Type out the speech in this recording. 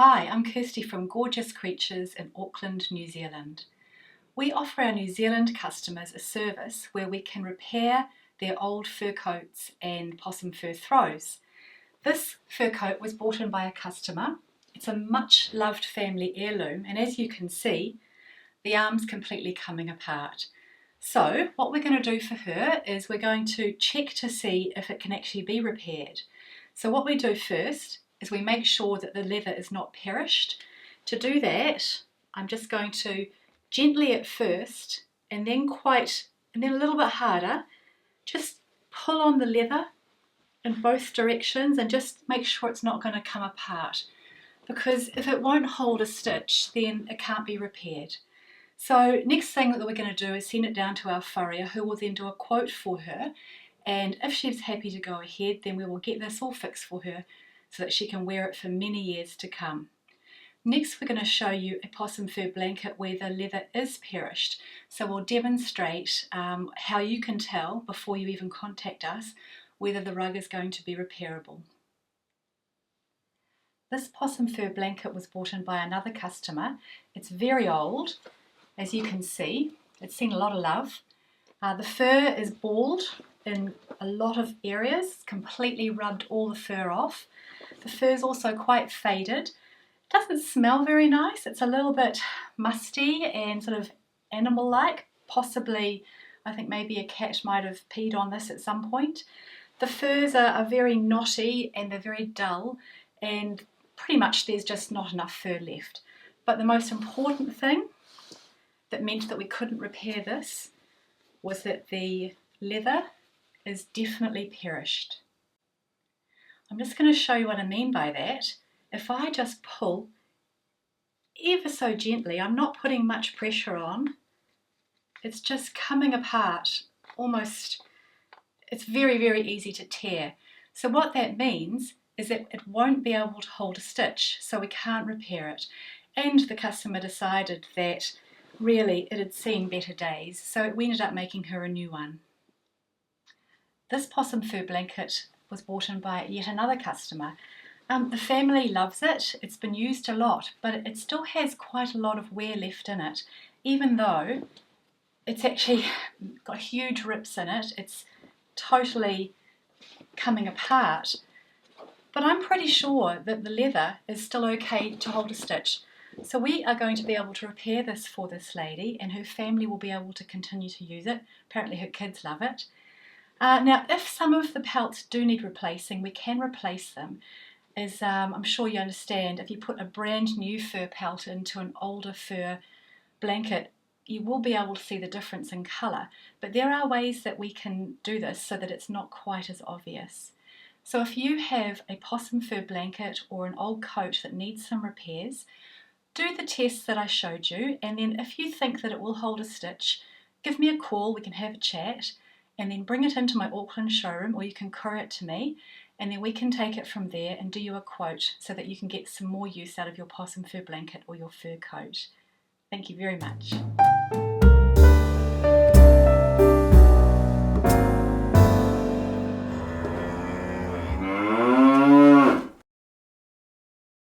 Hi, I'm Kirsty from Gorgeous Creatures in Auckland, New Zealand. We offer our New Zealand customers a service where we can repair their old fur coats and possum fur throws. This fur coat was brought in by a customer. It's a much loved family heirloom, and as you can see, the arm's completely coming apart. So what we're going to do for her is we're going to check to see if it can actually be repaired. So what we do first is we make sure that the leather is not perished. To do that, I'm just going to gently at first and then a little bit harder, just pull on the leather in both directions and just make sure it's not going to come apart, because if it won't hold a stitch, then it can't be repaired. So next thing that we're going to do is send it down to our furrier, who will then do a quote for her, and if she's happy to go ahead, then we will get this all fixed for her so that she can wear it for many years to come. Next, we're going to show you a possum fur blanket where the leather is perished. So we'll demonstrate how you can tell before you even contact us whether the rug is going to be repairable. This possum fur blanket was brought in by another customer. It's very old, as you can see. It's seen a lot of love. The fur is bald in a lot of areas, completely rubbed all the fur off. The fur is also quite faded. It doesn't smell very nice. It's a little bit musty and sort of animal-like. Possibly, I think maybe a cat might have peed on this at some point. The furs are very knotty and they're very dull, and pretty much there's just not enough fur left. But the most important thing that meant that we couldn't repair this was that the leather is definitely perished. I'm just going to show you what I mean by that. If I just pull ever so gently, I'm not putting much pressure on, it's just coming apart almost. It's very, very easy to tear. So what that means is that it won't be able to hold a stitch, so we can't repair it. And the customer decided that really it had seen better days, so we ended up making her a new one. This possum fur blanket was bought in by yet another customer. The family loves it. It's been used a lot, but it still has quite a lot of wear left in it, even though it's actually got huge rips in it. It's totally coming apart. But I'm pretty sure that the leather is still okay to hold a stitch. So we are going to be able to repair this for this lady, and her family will be able to continue to use it. Apparently her kids love it. Now, if some of the pelts do need replacing, we can replace them. As I'm sure you understand, if you put a brand new fur pelt into an older fur blanket, you will be able to see the difference in colour. But there are ways that we can do this so that it's not quite as obvious. So if you have a possum fur blanket or an old coat that needs some repairs, do the tests that I showed you, and then if you think that it will hold a stitch, give me a call, we can have a chat, and then bring it into my Auckland showroom, or you can courier it to me, and then we can take it from there and do you a quote so that you can get some more use out of your possum fur blanket or your fur coat. Thank you very much.